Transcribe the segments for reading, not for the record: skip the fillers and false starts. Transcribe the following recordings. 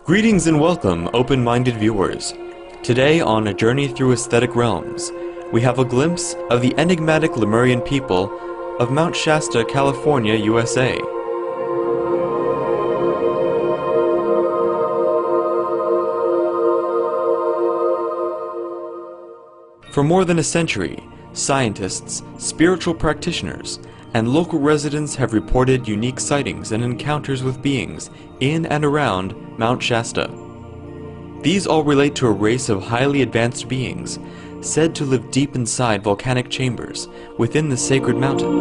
Greetings and welcome, open-minded viewers. Today, on a journey through aesthetic realms, we have a glimpse of the enigmatic Lemurian people of Mount Shasta, California, USA. For more than a century, scientists, spiritual practitioners, and local residents have reported unique sightings and encounters with beings in and around Mount Shasta. These all relate to a race of highly advanced beings said to live deep inside volcanic chambers within the sacred mountain.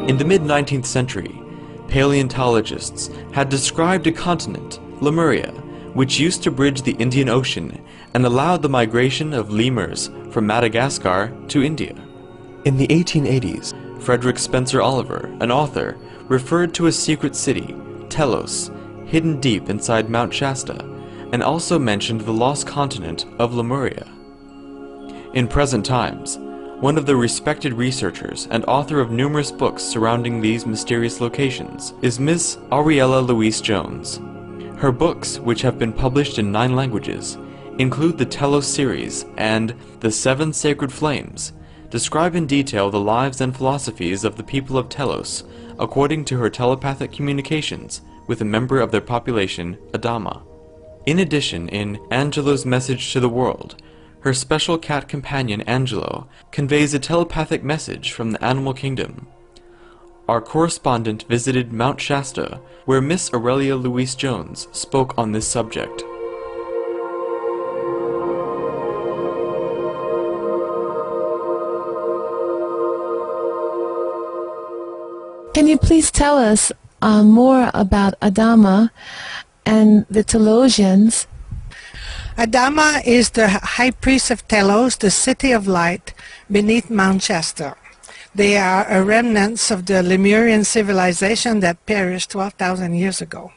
In the mid-19th century, paleontologists had described a continent, Lemuria, which used to bridge the Indian Ocean and allowed the migration of lemurs from Madagascar to India. In the 1880s, Frederick Spencer Oliver, an author, referred to a secret city, Telosс, hidden deep inside Mount Shasta, and also mentioned the lost continent of Lemuria. In present times, one of the respected researchers and author of numerous books surrounding these mysterious locations is Miss Ariella Louise Jones. Her books, which have been published in 9 languages, include the Telosss series and The 7 Sacred Flames, describe in detail the lives and philosophies of the people of Telosss according to her telepathic communications with a member of their population, Adama. In addition, in Angelo's Message to the World, her special cat companion Angelo conveys a telepathic message from the animal kingdom. Our correspondent visited Mount Shasta, where Miss Aurelia Louise Jones spoke on this subject. Can you please tell us more about Adama and the Telossians? Adama is the high priest of Telosss, the city of light, beneath Mount Shasta. They are a remnants of the Lemurian civilization that perished 12,000 years ago.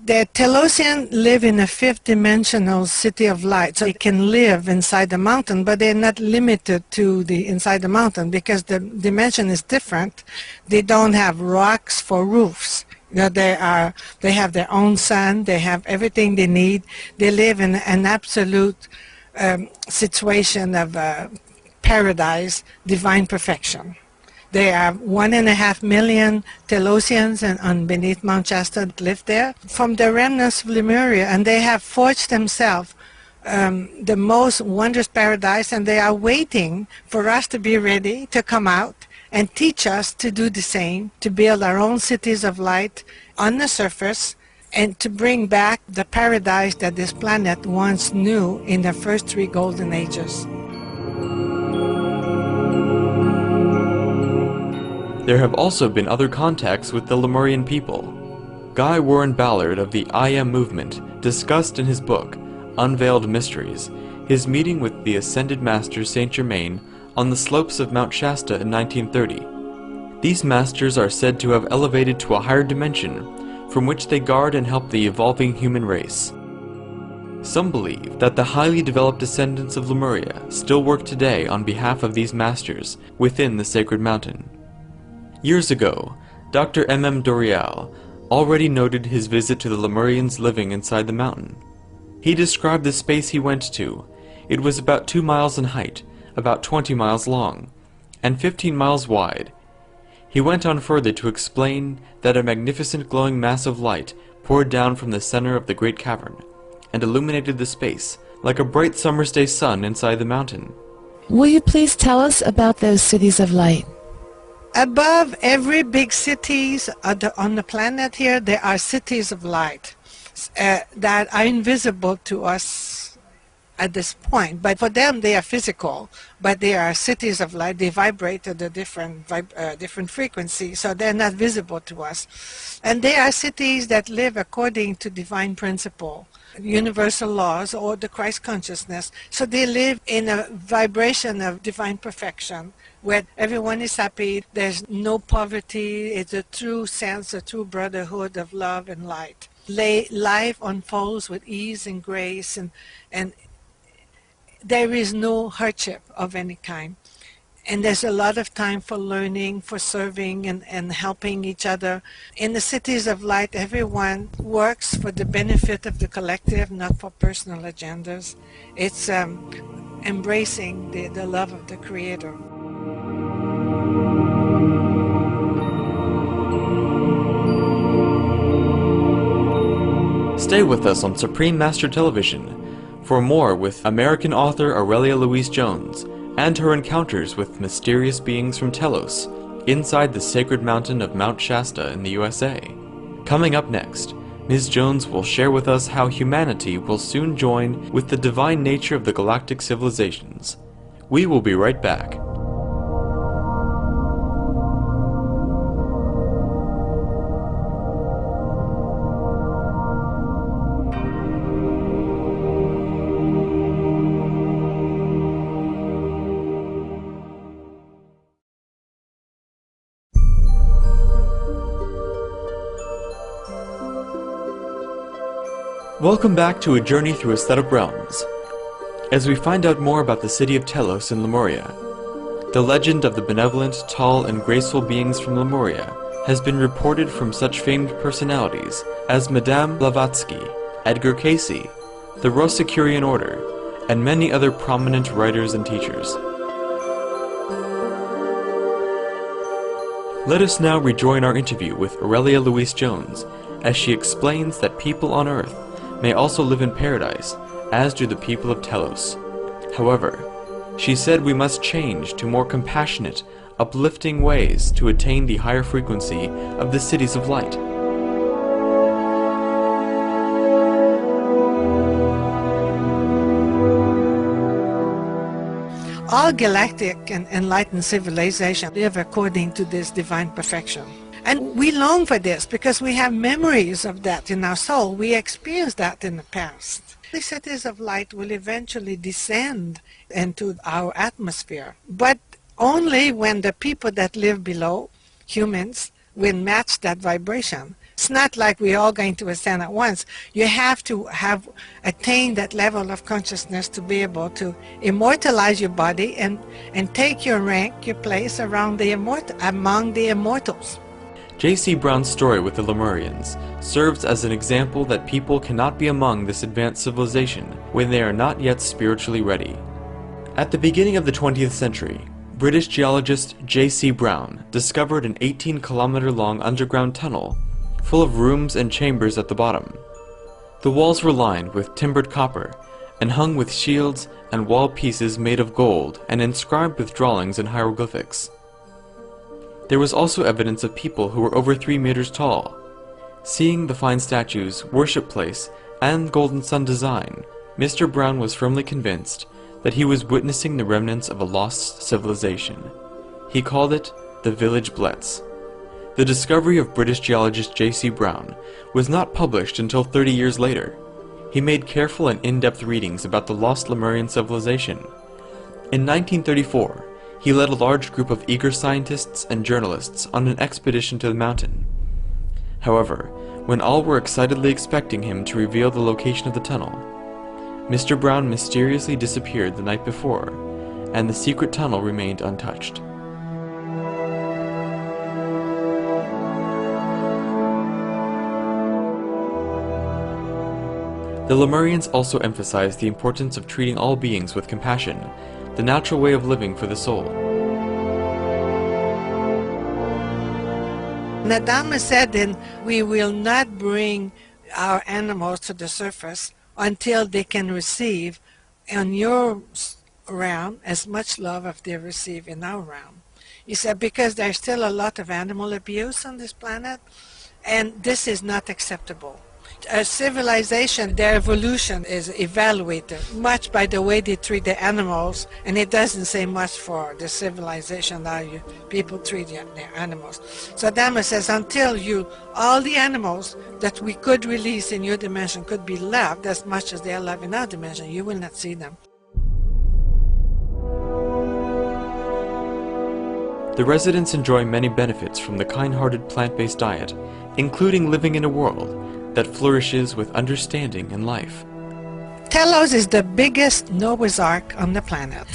The Telossians live in a fifth-dimensional city of light, so they can live inside the mountain, but they're not limited to the inside the mountain because the dimension is different. They don't have rocks for roofs. You know, they have their own sun. They have everything they need. They live in an absolute situation of paradise, divine perfection. There are 1.5 million Telossians and beneath Mount Shasta live there from the remnants of Lemuria, and they have forged themselves the most wondrous paradise, and they are waiting for us to be ready to come out and teach us to do the same, to build our own cities of light on the surface, and to bring back the paradise that this planet once knew in the first 3 golden ages. There have also been other contacts with the Lemurian people. Guy Warren Ballard of the I Am movement discussed in his book, Unveiled Mysteries, his meeting with the Ascended Master Saint Germain on the slopes of Mount Shasta in 1930. These masters are said to have elevated to a higher dimension, from which they guard and help the evolving human race. Some believe that the highly developed descendants of Lemuria still work today on behalf of these masters within the sacred mountain. Years ago, Dr. M.M. Dorial already noted his visit to the Lemurians living inside the mountain. He described the space he went to. It was about 2 miles in height, about 20 miles long, and 15 miles wide. He went on further to explain that a magnificent glowing mass of light poured down from the center of the great cavern and illuminated the space like a bright summer's day sun inside the mountain. Will you please tell us about those cities of light? Above every big cities on the planet here, there are cities of light that are invisible to us at this point. But for them, they are physical. But they are cities of light. They vibrate at a different frequency, so they're not visible to us. And they are cities that live according to divine principle, universal laws, or the Christ consciousness. So they live in a vibration of divine perfection, where everyone is happy, there's no poverty, it's a true sense, a true brotherhood of love and light. Life unfolds with ease and grace, and there is no hardship of any kind. And there's a lot of time for learning, for serving, and helping each other. In the cities of light, everyone works for the benefit of the collective, not for personal agendas. It's embracing the love of the Creator. Stay with us on Supreme Master Television for more with American author Aurelia Louise Jones and her encounters with mysterious beings from Telosс inside the sacred mountain of Mount Shasta in the USA. Coming up next, Ms. Jones will share with us how humanity will soon join with the divine nature of the galactic civilizations. We will be right back. Welcome back to a journey through aesthetic realms. As we find out more about the city of Telosss in Lemuria, the legend of the benevolent, tall, and graceful beings from Lemuria has been reported from such famed personalities as Madame Blavatsky, Edgar Cayce, the Rosicrucian Order, and many other prominent writers and teachers. Let us now rejoin our interview with Aurelia Louise Jones as she explains that people on Earth may also live in paradise, as do the people of Telosss. However, she said we must change to more compassionate, uplifting ways to attain the higher frequency of the cities of light. All galactic and enlightened civilization live according to this divine perfection. And we long for this because we have memories of that in our soul. We experienced that in the past. The cities of light will eventually descend into our atmosphere, but only when the people that live below, humans, will match that vibration. It's not like we're all going to ascend at once. You have to have attained that level of consciousness to be able to immortalize your body and take your rank, your place around among the immortals. J.C. Brown's story with the Lemurians serves as an example that people cannot be among this advanced civilization when they are not yet spiritually ready. At the beginning of the 20th century, British geologist J.C. Brown discovered an 18-kilometer-long underground tunnel full of rooms and chambers at the bottom. The walls were lined with timbered copper and hung with shields and wall pieces made of gold and inscribed with drawings and hieroglyphics. There was also evidence of people who were over 3 meters tall. Seeing the fine statues, worship place, and golden sun design, Mr. Brown was firmly convinced that he was witnessing the remnants of a lost civilization. He called it the Village Blitz. The discovery of British geologist J.C. Brown was not published until 30 years later. He made careful and in-depth readings about the lost Lemurian civilization. In 1934, he led a large group of eager scientists and journalists on an expedition to the mountain. However, when all were excitedly expecting him to reveal the location of the tunnel, Mr. Brown mysteriously disappeared the night before, and the secret tunnel remained untouched. The Lemurians also emphasized the importance of treating all beings with compassion, the natural way of living for the soul. Nadama said then, we will not bring our animals to the surface until they can receive in your realm as much love as they receive in our realm. He said because there's still a lot of animal abuse on this planet, and this is not acceptable. A civilization, their evolution is evaluated much by the way they treat the animals, and it doesn't say much for the civilization how people treat their animals. So Dhamma says until all the animals that we could release in your dimension could be loved as much as they are loved in our dimension, you will not see them. The residents enjoy many benefits from the kind-hearted plant-based diet, including living in a world that flourishes with understanding and life. Telosss is the biggest Noah's Ark on the planet.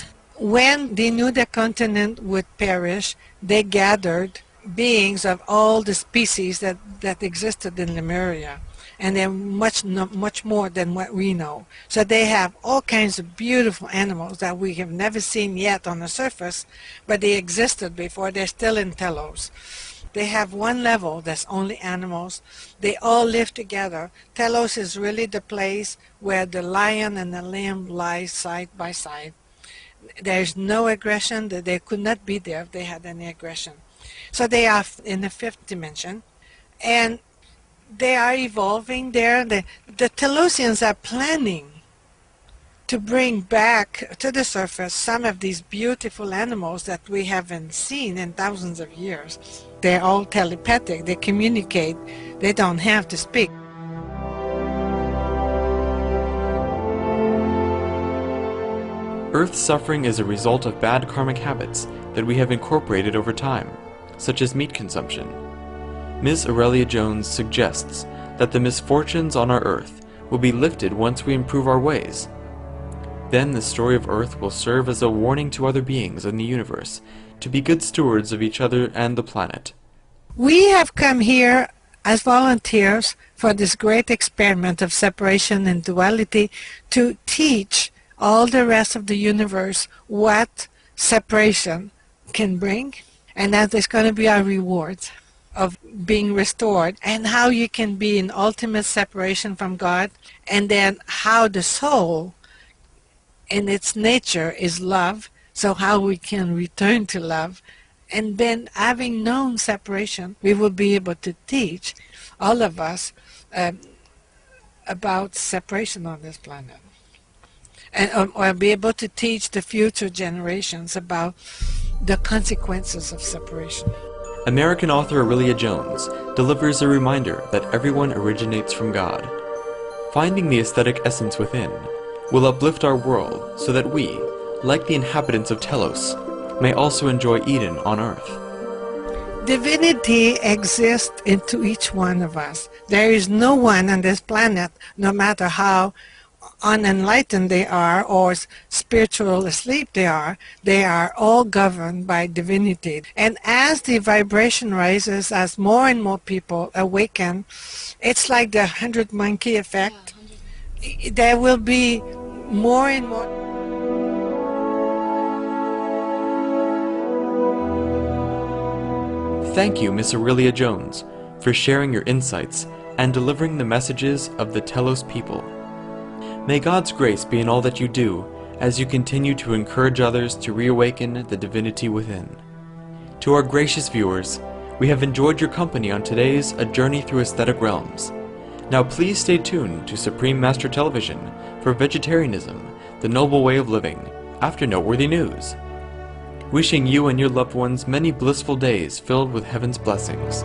When they knew the continent would perish, they gathered beings of all the species that existed in Lemuria. And they're much more than what we know. So they have all kinds of beautiful animals that we have never seen yet on the surface, but they existed before. They're still in Telosс. They have one level that's only animals. They all live together. Telosss is really the place where the lion and the lamb lie side by side. There's no aggression. They could not be there if they had any aggression. So they are in the fifth dimension, and they are evolving there. The Telossians are planning to bring back to the surface some of these beautiful animals that we haven't seen in thousands of years. They're all telepathic. They communicate. They don't have to speak. Earth's suffering is a result of bad karmic habits that we have incorporated over time, such as meat consumption. Ms. Aurelia Jones suggests that the misfortunes on our Earth will be lifted once we improve our ways. Then the story of Earth will serve as a warning to other beings in the universe to be good stewards of each other and the planet. We have come here as volunteers for this great experiment of separation and duality to teach all the rest of the universe what separation can bring, and that is going to be our reward of being restored, and how you can be in ultimate separation from God, and then how the soul in its nature is love, so how we can return to love. And then, having known separation, we will be able to teach all of us about separation on this planet, and or be able to teach the future generations about the consequences of separation. American author Aurelia Jones delivers a reminder that everyone originates from God. Finding the aesthetic essence within will uplift our world so that we, like the inhabitants of Telosss, may also enjoy Eden on Earth. Divinity exists into each one of us. There is no one on this planet, no matter how unenlightened they are or spiritual asleep they are all governed by divinity. And as the vibration rises, as more and more people awaken, it's like the 100 monkey effect. There will be more and more. Thank you, Miss Aurelia Jones, for sharing your insights and delivering the messages of the Telosss people. May God's grace be in all that you do as you continue to encourage others to reawaken the divinity within. To our gracious viewers, we have enjoyed your company on today's A Journey Through Aesthetic Realms. Now please stay tuned to Supreme Master Television for Vegetarianism, the Noble Way of Living, after noteworthy news. Wishing you and your loved ones many blissful days filled with heaven's blessings.